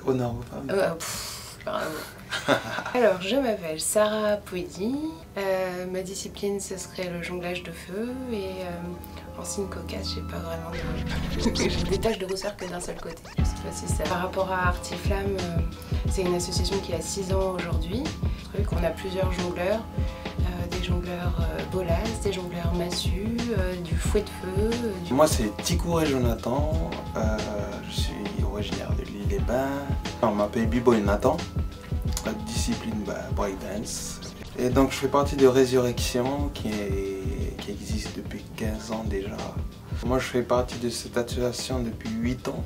Honneur aux femmes. Alors, je m'appelle Sarah Pouedy. Ma discipline, ce serait le jonglage de feu et en signe cocasse, j'ai pas vraiment de... J'ai des taches de rousseur que d'un seul côté. Je sais pas si ça... Par rapport à Artiflamme, c'est une association qui a 6 ans aujourd'hui. On a plusieurs jongleurs, des jongleurs bolas, des jongleurs massus, du fouet de feu. Moi, c'est Tikouré Jonathan. Je suis originaire de l'Île-et-Bains. On m'appelle B-Boy Nathan. Discipline breakdance. Et donc je fais partie de Résurrection qui existe depuis 15 ans déjà. Moi je fais partie de cette association depuis 8 ans.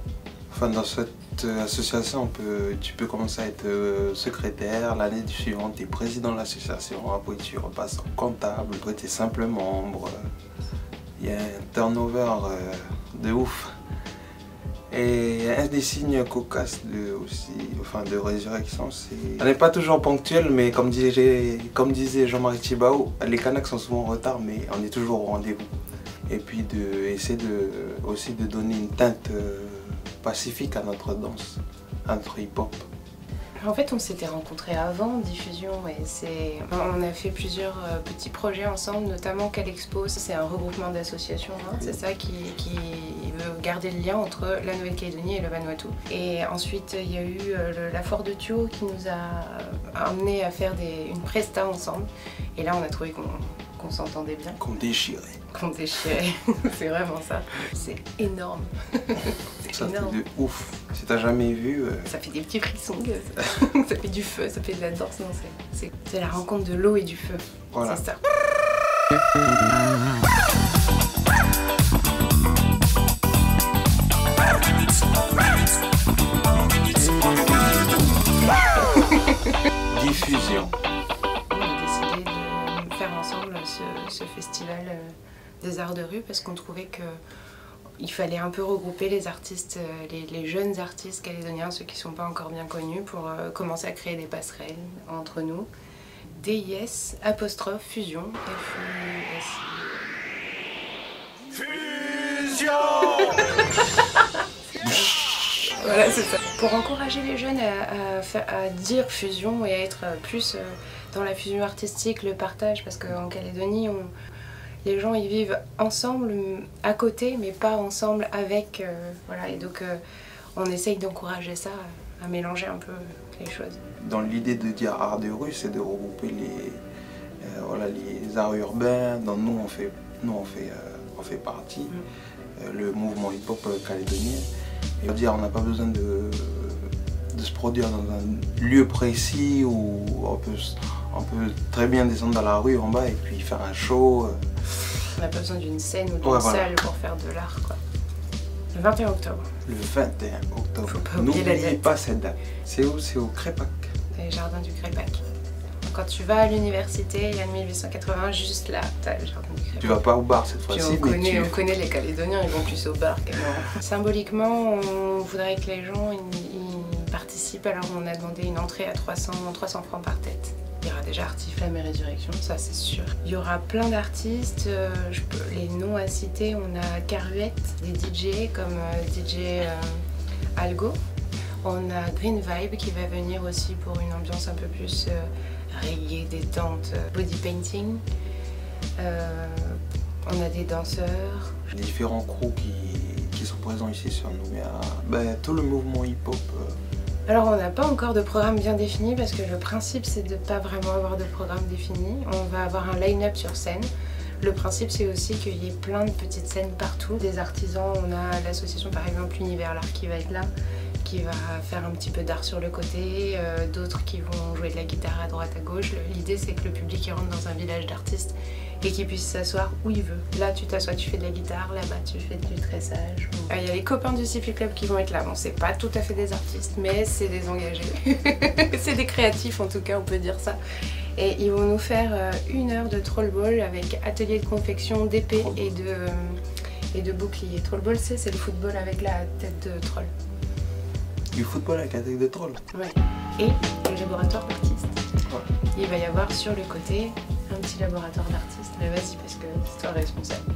Enfin dans cette association tu peux commencer à être secrétaire, l'année suivante tu es président de l'association, après tu repasses en comptable, après tu es simple membre. Il y a un turnover de ouf. Et un des signes cocasses de Résurrection, c'est... On n'est pas toujours ponctuel, mais comme disait Jean-Marie Thibao, les Kanaks sont souvent en retard, mais on est toujours au rendez-vous. Et puis essayer aussi de donner une teinte pacifique à notre danse, à notre hip-hop. En fait, on s'était rencontrés avant Diffusion et on a fait plusieurs petits projets ensemble, notamment Calexpo. C'est un regroupement d'associations, hein. C'est ça qui veut garder le lien entre la Nouvelle-Calédonie et le Vanuatu. Et ensuite, il y a eu la foire de Tuo qui nous a amené à faire une presta ensemble. Et là, on a trouvé qu'on s'entendait bien. Qu'on déchirait. Qu'on déchirait, c'est vraiment ça. C'est énorme. Ça fait de ouf. Si t'as jamais vu... Ça fait des petits frissons, ça fait du feu, ça fait de la danse. C'est la rencontre de l'eau et du feu. Voilà. C'est ça. Diffusion. On a décidé de faire ensemble ce festival des arts de rue parce qu'on trouvait qu'il fallait un peu regrouper les artistes, les jeunes artistes calédoniens, ceux qui ne sont pas encore bien connus, pour commencer à créer des passerelles entre nous. DIS, apostrophe, fusion, Fusion. Voilà, c'est ça. Pour encourager les jeunes à dire fusion et à être plus dans la fusion artistique, le partage, parce qu'en Calédonie, les gens ils vivent ensemble, à côté, mais pas ensemble avec. Voilà, et donc on essaye d'encourager ça, à mélanger un peu les choses. Dans l'idée de dire art de rue, c'est de regrouper les arts urbains dont nous on fait partie, le mouvement hip-hop calédonien. Et dire, on n'a pas besoin de se produire dans un lieu précis où on peut très bien descendre dans la rue en bas et puis faire un show. On n'a pas besoin d'une scène ou d'une salle pour faire de l'art, quoi. Le 21 octobre. Le 21 octobre. Faut pas oublier la N'oubliez date. pas cette date. C'est où? C'est au Crépac. Les jardins du Crépac. Quand tu vas à l'université, il y a 1880, juste là, t'as le jardin du Crépac. Tu vas pas au bar cette fois-ci, On connaît les Calédoniens, ils vont plus au bar qu'à moi. Symboliquement, on voudrait que les gens ils participent, alors on a demandé une entrée à 300 francs par tête. Il y aura déjà Artiflamme et Résurrection, ça c'est sûr. Il y aura plein d'artistes, les noms à citer, on a Caruette, des DJ comme DJ Algo. On a Green Vibe qui va venir aussi pour une ambiance un peu plus reggae, détente, body painting. On a des danseurs. Différents crews qui sont présents ici sur Nouméa. Tout le mouvement hip-hop. Alors on n'a pas encore de programme bien défini parce que le principe c'est de ne pas vraiment avoir de programme défini. On va avoir un line-up sur scène. Le principe c'est aussi qu'il y ait plein de petites scènes partout. Des artisans, on a l'association par exemple Univers l'Art qui va être là, qui va faire un petit peu d'art sur le côté, d'autres qui vont jouer de la guitare à droite à gauche. L'idée c'est que le public il rentre dans un village d'artistes et qu'il puisse s'asseoir où il veut. Là tu t'assois, tu fais de la guitare, là-bas tu fais du tressage. Il y a les copains du Sifflet Club qui vont être là. Bon, c'est pas tout à fait des artistes, mais c'est des engagés. C'est des créatifs en tout cas, on peut dire ça. Et ils vont nous faire 1 heure de troll ball avec atelier de confection d'épées et de bouclier. Trollball, c'est le football avec la tête de troll. Du football avec la tête de troll? Ouais. Et le laboratoire d'artistes. Ouais. Il va y avoir sur le côté un petit laboratoire d'artistes. Mais vas-y, parce que c'est toi responsable.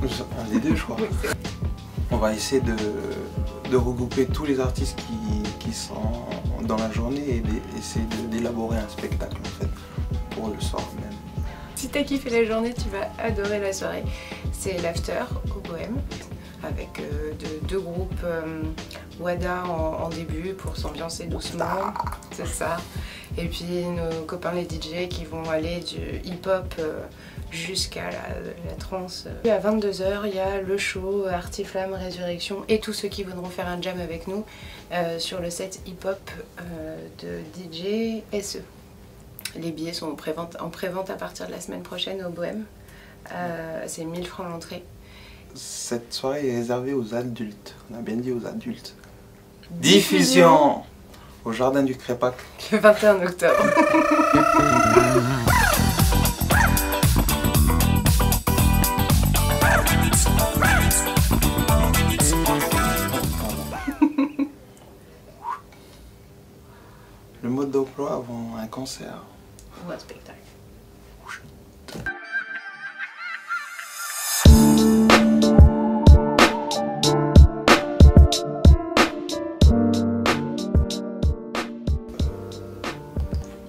Un des deux, je crois. Oui, on va essayer de regrouper tous les artistes qui sont dans la journée et essayer d'élaborer un spectacle en fait, pour le soir même. Si t'as kiffé la journée, tu vas adorer la soirée. C'est l'after au Bohème, avec deux groupes Wada en début pour s'ambiancer doucement, c'est ça. Et puis nos copains les DJ qui vont aller du hip-hop jusqu'à la trance. À 22 h, il y a le show Artiflamme, Résurrection et tous ceux qui voudront faire un jam avec nous sur le set hip-hop de DJ SE. Les billets sont en pré-vente à partir de la semaine prochaine au Bohème. C'est 1000 francs l'entrée. Cette soirée est réservée aux adultes. On a bien dit aux adultes. Diffusion au Jardin du Crépac. Le 21 octobre. Le mode d'emploi avant un concert. Ou un spectacle.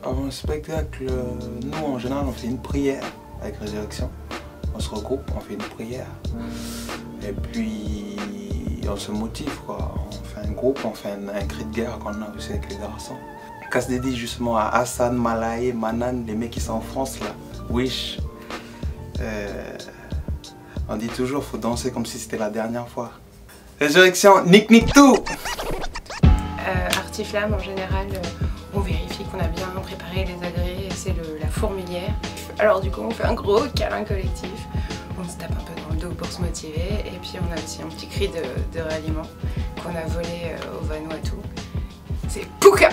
Avant le spectacle, nous en général on fait une prière avec Résurrection. On se regroupe, on fait une prière. Et puis on se motive quoi. On fait un groupe, on fait un cri de guerre qu'on a aussi avec les garçons. Casse dédié justement à Hassan, Malaye, Manan, les mecs qui sont en France là. Wish. On dit toujours faut danser comme si c'était la dernière fois. Résurrection, nique tout. Artiflamme en général, on vérifie qu'on a bien préparé les agrès, c'est la fourmilière. Alors du coup on fait un gros câlin collectif, on se tape un peu dans le dos pour se motiver et puis on a aussi un petit cri de ralliement qu'on a volé au Vanuatu. C'est Pouka!